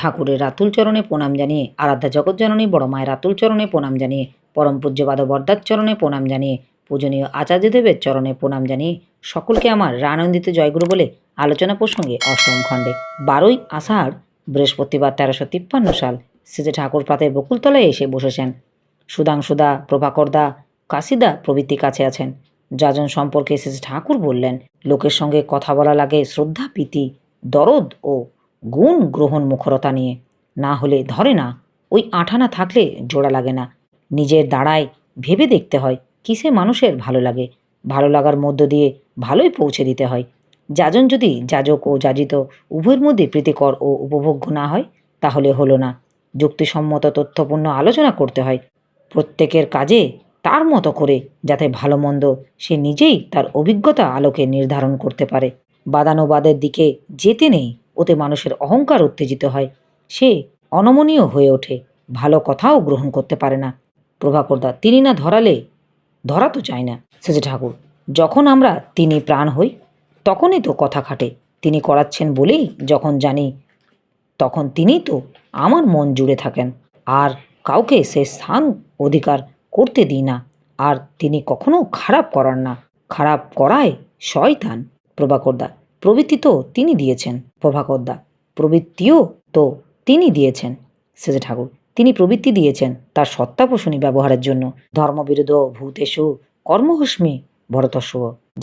ঠাকুরের রাতুল চরণে প্রণাম জানিয়ে, আরাধ্যা জগৎজননী বড় মায়ের রাতুল চরণে প্রণাম জানিয়ে, পরম পূজ্যপাদ বরদার চরণে প্রণাম জানিয়ে, পূজনীয় আচার্যদেবের চরণে প্রণাম জানিয়ে সকলকে আমার রানন্দিত জয়গুরু বলে আলোচনা প্রসঙ্গে অষ্টম খণ্ডে 12ই আষাঢ় বৃহস্পতিবার 1353 সাল শ্রী ঠাকুর প্রাতে বকুলতলায় এসে বসেছেন। সুধাংশুদা, প্রভাকরদা, কাশিদা প্রভৃতি কাছে আছেন। যাজন সম্পর্কে শ্রী ঠাকুর বললেন, লোকের সঙ্গে কথা বলা লাগে শ্রদ্ধা, প্রীতি, দরদ ও গুণ গ্রহণ মুখরতা নিয়ে, না হলে ধরে না। ওই আঠানা থাকলে জোড়া লাগে না। নিজের দাঁড়ায় ভেবে দেখতে হয় কিসে মানুষের ভালো লাগে। ভালো লাগার মধ্য দিয়ে ভালোই পৌঁছে দিতে হয়। যাজন যদি যাজক ও যাজিত উভয়ের মধ্যে প্রীতিকর ও উপভোগ্য না হয়, তাহলে হলো না। যুক্তিসম্মত তথ্যপূর্ণ আলোচনা করতে হয়, প্রত্যেকের কাজে তার মতো করে, যাতে ভালো মন্দ সে নিজেই তার অভিজ্ঞতা আলোকে নির্ধারণ করতে পারে। বাদানুবাদের দিকে যেতে নেই, ওতে মানুষের অহংকার উত্তেজিত হয়, সে অনমনীয় হয়ে ওঠে, ভালো কথাও গ্রহণ করতে পারে না। প্রভাকরদা, তিনি না ধরালে ধরা তো চায় না। শ্রী ঠাকুর, যখন আমরা তিনি প্রাণ হই তখনই তো কথা খাটে। তিনি করাচ্ছেন বলেই যখন জানি, তখন তিনিই তো আমার মন জুড়ে থাকেন, আর কাউকে সে স্থান অধিকার করতে দিই না। আর তিনি কখনো খারাপ করান না, খারাপ করায় শয়তান। প্রভাকরদা, প্রবৃত্তি তো তিনি দিয়েছেন। প্রভাকরদা, প্রবৃত্তিও তো তিনি দিয়েছেন। শ্রী ঠাকুর, তিনি প্রবৃত্তি দিয়েছেন তার সত্তাপোষণী ব্যবহারের জন্য। ধর্মবিরোধ ভূতেষু কর্মহস্মি ভরতস্ব,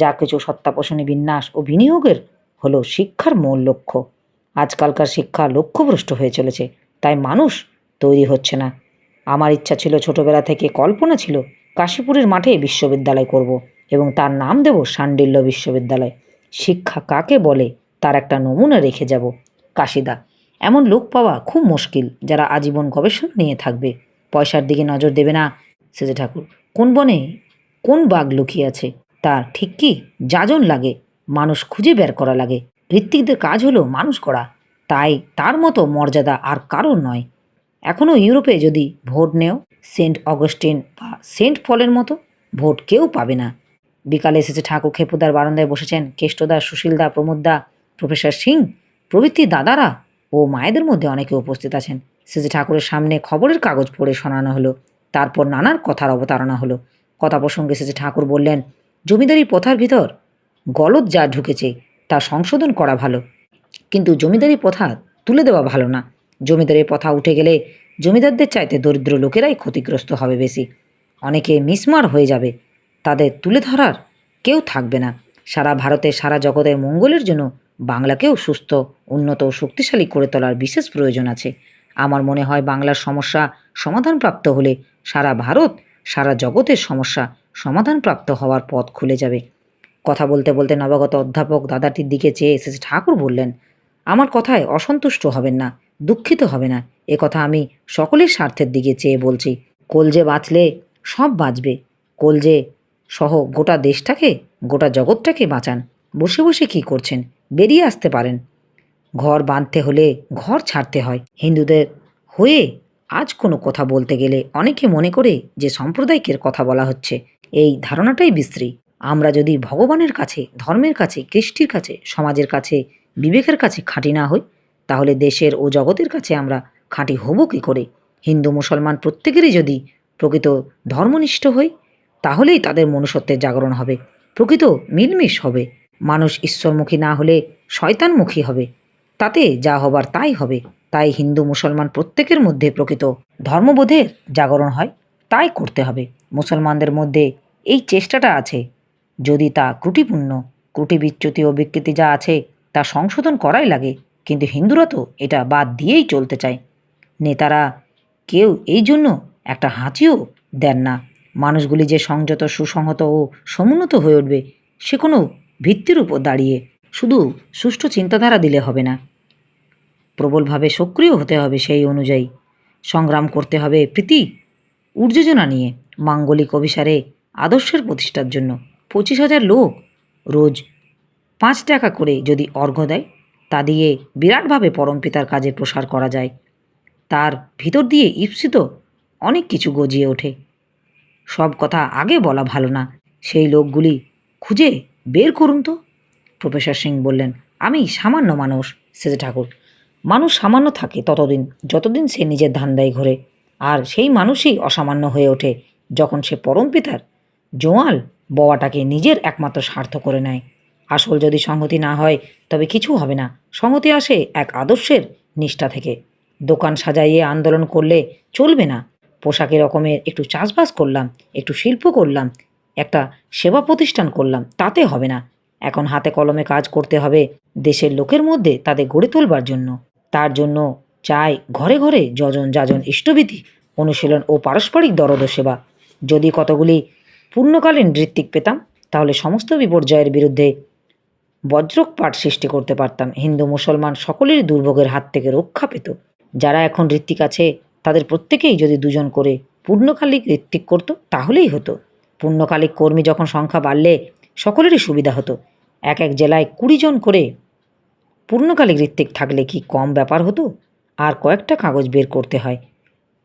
যা কিছু সত্তাপোষণী বিন্যাস ও বিনিয়োগের হলো শিক্ষার মূল লক্ষ্য। আজকালকার শিক্ষা লক্ষ্যভ্রষ্ট হয়ে চলেছে, তাই মানুষ তৈরি হচ্ছে না। আমার ইচ্ছা ছিল, ছোটবেলা থেকে কল্পনা ছিল, কাশীপুরের মাঠে বিশ্ববিদ্যালয় করব এবং তার নাম দেব শাণ্ডিল্য বিশ্ববিদ্যালয়। শিক্ষা কাকে বলে তার একটা নমুনা রেখে যাব। কাশিদা, এমন লোক পাওয়া খুব মুশকিল যারা আজীবন গবেষণা নিয়ে থাকবে, পয়সার দিকে নজর দেবে না। শ্রী ঠাকুর, কোন বনে কোন বাঘ লুকিয়ে আছে তা ঠিক কি যাজন লাগে, মানুষ খুঁজে বের করা লাগে। ঋত্বিকদের কাজ হলো মানুষ করা, তাই তার মতো মর্যাদা আর কারোর নয়। এখনও ইউরোপে যদি ভোট নেও, সেন্ট অগস্টিন বা সেন্ট পলের মতো ভোট কেউ পাবে না। বিকালে এসেছে ঠাকুর খেপুদার বারান্দায় বসেছেন কেষ্টদা, সুশীলদা, প্রমোদদা, প্রফেসর সিং প্রভৃতি দাদারা ও মায়েদের মধ্যে অনেকে উপস্থিত আছেন। শ্রী ঠাকুরের সামনে খবরের কাগজ পড়ে শোনানো হলো, তারপর নানার কথার অবতারণা হলো। কথা প্রসঙ্গে শ্রী ঠাকুর বললেন, জমিদারি প্রথার ভিতর গলদ যা ঢুকেছে তা সংশোধন করা ভালো, কিন্তু জমিদারি প্রথা তুলে দেওয়া ভালো না। জমিদারি প্রথা উঠে গেলে জমিদারদের চাইতে দরিদ্র লোকেরাই ক্ষতিগ্রস্ত হবে বেশি। অনেকে মিসমার হয়ে যাবে, তাদের তুলে ধরার কেউ থাকবে না। সারা ভারতে, সারা জগতের মঙ্গলের জন্য বাংলাকেও সুস্থ, উন্নত ও শক্তিশালী করে তোলার বিশেষ প্রয়োজন আছে। আমার মনে হয় বাংলার সমস্যা সমাধানপ্রাপ্ত হলে সারা ভারত, সারা জগতের সমস্যা সমাধানপ্রাপ্ত হওয়ার পথ খুলে যাবে। কথা বলতে বলতে নবাগত অধ্যাপক দাদাটির দিকে চেয়ে এসেছে ঠাকুর বললেন, আমার কথায় অসন্তুষ্ট হবেন না, দুঃখিত হবে না। এ কথা আমি সকলের স্বার্থের দিকে চেয়ে বলছি। কলজে বাঁচলে সব বাঁচবে। কলজে সহ গোটা দেশটাকে, গোটা জগৎটাকে বাঁচান। বসে বসে কি করছেন? বেরিয়ে আসতে পারেন। ঘর বাঁধতে হলে ঘর ছাড়তে হয়। হিন্দুদের হয়ে আজ কোনো কথা বলতে গেলে অনেকে মনে করে যে সম্প্রদায়িকের কথা বলা হচ্ছে। এই ধারণাটাই বিশ্রী। আমরা যদি ভগবানের কাছে, ধর্মের কাছে, কৃষ্টির কাছে, সমাজের কাছে, বিবেকের কাছে খাঁটি না হই, তাহলে দেশের ও জগতের কাছে আমরা খাঁটি হব কী করে? হিন্দু মুসলমান প্রত্যেকেরই যদি প্রকৃত ধর্মনিষ্ঠ হই, তাহলেই তাদের মনুষ্যত্বের জাগরণ হবে, প্রকৃত মিলমিশ হবে। মানুষ ঈশ্বরমুখী না হলে শয়তানমুখী হবে, তাতে যা হবার তাই হবে। তাই হিন্দু মুসলমান প্রত্যেকের মধ্যে প্রকৃত ধর্মবোধের জাগরণ হয়, তাই করতে হবে। মুসলমানদের মধ্যে এই চেষ্টাটা আছে, যদি তা ত্রুটিপূর্ণ, ত্রুটি বিচ্যুতি ও বিকৃতি যা আছে তা সংশোধন করাই লাগে। কিন্তু হিন্দুরা তো এটা বাদ দিয়েই চলতে চায়। নেতারা কেউ এই জন্য একটা হাঁচিও দেন না। মানুষগুলি যে সংযত, সুসংহত ও সমুন্নত হয়ে উঠবে, সে কোনো ভিত্তির উপর দাঁড়িয়ে শুধু সুষ্ঠু চিন্তাধারা দিলে হবে না, প্রবলভাবে সক্রিয় হতে হবে। সেই অনুযায়ী সংগ্রাম করতে হবে প্রীতি উর্যোজনা নিয়ে। মাঙ্গলিক অভিসারে আদর্শের প্রতিষ্ঠার জন্য 25,000 লোক রোজ 5 টাকা করে যদি অর্ঘ্য দেয়, তা দিয়ে বিরাটভাবে পরমপিতার কাজে প্রসার করা যায়। তার ভিতর দিয়ে ঈপ্সিত অনেক কিছু গজিয়ে ওঠে। সব কথা আগে বলা ভালো না। সেই লোকগুলি খুঁজে বের করুন তো। প্রফেসর সিং বললেন, আমি সামান্য মানুষ। শ্রী ঠাকুর, মানুষ সামান্য থাকে ততদিন, যতদিন সে নিজের ধান্দায় ঘোরে, আর সেই মানুষই অসামান্য হয়ে ওঠে যখন সে পরমপিতার জোয়াল বওয়াটাকে নিজের একমাত্র স্বার্থ করে নেয়। আসল যদি সংহতি না হয় তবে কিছু হবে না। সংহতি আসে এক আদর্শের নিষ্ঠা থেকে। দোকান সাজাইয়ে আন্দোলন করলে চলবে না। পোশাকি রকমের একটু চাষবাস করলাম, একটু শিল্প করলাম, একটা সেবা প্রতিষ্ঠান করলাম, তাতে হবে না। এখন হাতে কলমে কাজ করতে হবে দেশের লোকের মধ্যে তাদের গড়ে তোলবার জন্য। তার জন্য চাই ঘরে ঘরে যজন যাজন ইষ্টবিধি অনুশীলন ও পারস্পরিক দরদ ও সেবা। যদি কতগুলি পূর্ণকালীন ঋত্বিক পেতাম তাহলে সমস্ত বিপর্যয়ের বিরুদ্ধে বজ্রকপাট সৃষ্টি করতে পারতাম। হিন্দু মুসলমান সকলেরই দুর্ভোগের হাত থেকে রক্ষা পেত। যারা এখন ঋত্বিক আছে তাদের প্রত্যেকেই যদি দুজন করে পূর্ণকালিক ঋত্বিক করতো তাহলেই হতো। পূর্ণকালিক কর্মী যখন সংখ্যা বাড়লে সকলেরই সুবিধা হতো। এক এক জেলায় 20 জন করে পূর্ণকালিক ঋত্বিক থাকলে কি কম ব্যাপার হতো? আর কয়েকটা কাগজ বের করতে হয়।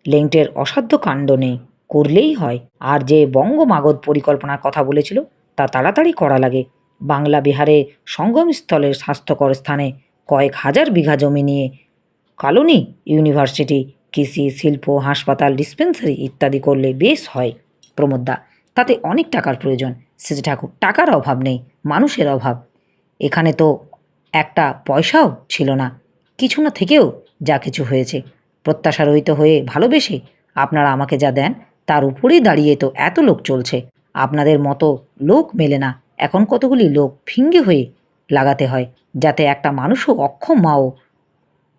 লেংটের অসাধ্য কাণ্ড নেই, করলেই হয়। আর যে বঙ্গমাগধ পরিকল্পনার কথা বলেছিল তা তাড়াতাড়ি করা লাগে। বাংলা বিহারে সঙ্গমস্থলের স্বাস্থ্যকর স্থানে কয়েক হাজার বিঘা জমি নিয়ে কলোনি, ইউনিভার্সিটি, কৃষি, শিল্প, হাসপাতাল, ডিসপেন্সারি ইত্যাদি করলে বেশ হয়। প্রমোদদা, তাতে অনেক টাকার প্রয়োজন। সেজে ঠাকুর, টাকার অভাব নেই, মানুষের অভাব। এখানে তো একটা পয়সাও ছিল না, কিছু না থেকেও যা কিছু হয়েছে। প্রত্যাশা রহিত হয়ে ভালোবেসে আপনারা আমাকে যা দেন তার উপরেই দাঁড়িয়ে তো এত লোক চলছে। আপনাদের মতো লোক মেলে না। এখন কতগুলি লোক ফিঙ্গে হয়ে লাগাতে হয় যাতে একটা মানুষও অক্ষম মাও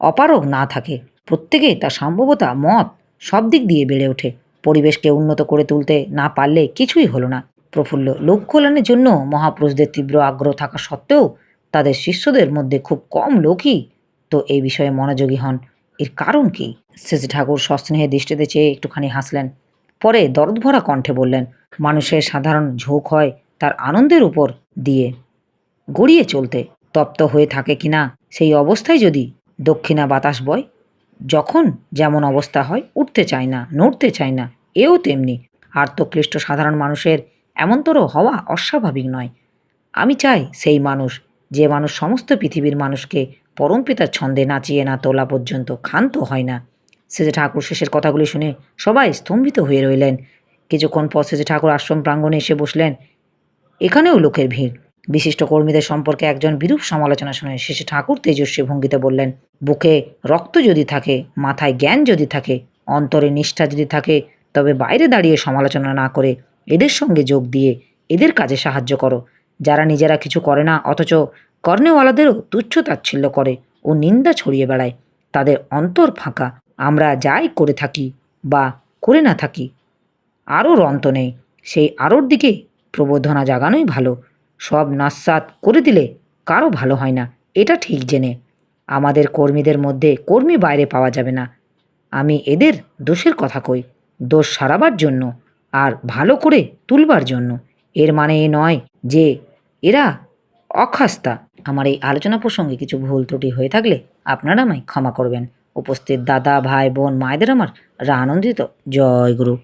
অপারগ না থাকে। প্রত্যেকে তার সম্ভবতা মত সব দিক দিয়ে বেড়ে ওঠে। পরিবেশকে উন্নত করে তুলতে না পারলে কিছুই হলো না। প্রফুল্ল, লোক কল্যাণের জন্য মহাপুরুষদের তীব্র আগ্রহ থাকা সত্ত্বেও তাদের শিষ্যদের মধ্যে খুব কম লোকই তো এই বিষয়ে মনোযোগী হন। এর কারণ কি? শেষে ঠাকুর সস্নেহে দৃষ্টিতে চেয়ে একটুখানি হাসলেন। পরে দরদভরা কণ্ঠে বললেন, মানুষের সাধারণ ঝোঁক হয় তার আনন্দের উপর দিয়ে গড়িয়ে চলতে। তপ্ত হয়ে থাকে কিনা সেই অবস্থায় যদি দক্ষিণা বাতাস বয়, যখন যেমন অবস্থা হয় উঠতে চায় না, নড়তে চায় না, এও তেমনি। আর্তক্লিষ্ট সাধারণ মানুষের এমনতর হওয়া অস্বাভাবিক নয়। আমি চাই সেই মানুষ, যে মানুষ সমস্ত পৃথিবীর মানুষকে পরমপিতার ছন্দে নাচিয়ে না তোলা পর্যন্ত ক্ষান্ত হয় না। সেজে ঠাকুর শেষের কথাগুলি শুনে সবাই স্তম্ভিত হয়ে রইলেন। কিছুক্ষণ পর সেজে ঠাকুর আশ্রম প্রাঙ্গণে এসে বসলেন। এখানেও লোকের ভিড়। বিশিষ্ট কর্মীদের সম্পর্কে একজন বিরূপ সমালোচনা শুনে শেষে ঠাকুর তেজস্বী ভঙ্গিতে বললেন, বুকে রক্ত যদি থাকে, মাথায় জ্ঞান যদি থাকে, অন্তরে নিষ্ঠা যদি থাকে, তবে বাইরে দাঁড়িয়ে সমালোচনা না করে এদের সঙ্গে যোগ দিয়ে এদের কাজে সাহায্য করো। যারা নিজেরা কিছু করে না অথচ কর্নেওয়ালাদেরও তুচ্ছ তাচ্ছিল্য করে ও নিন্দা ছড়িয়ে বেড়ায়, তাদের অন্তর ফাঁকা। আমরা যাই করে থাকি বা করে না থাকি, আরোর অন্ত নেই। সেই আরোর দিকে প্রবোধনা জাগানোই ভালো। সব নাস্বাত করে দিলে কারো ভালো হয় না, এটা ঠিক জেনে। আমাদের কর্মীদের মধ্যে কর্মী বাইরে পাওয়া যাবে না। আমি এদের দোষের কথা কই, দোষ সারাবার জন্য আর ভালো করে তুলবার জন্য। এর মানে এ নয় যে এরা অখাস্তা। আমার এই আলোচনা প্রসঙ্গে কিছু ভুল ত্রুটি হয়ে থাকলে আপনারা আমায় ক্ষমা করবেন। উপস্থিত দাদা, ভাই, বোন, মায়েদের আমার আনন্দিত জয় গুরু।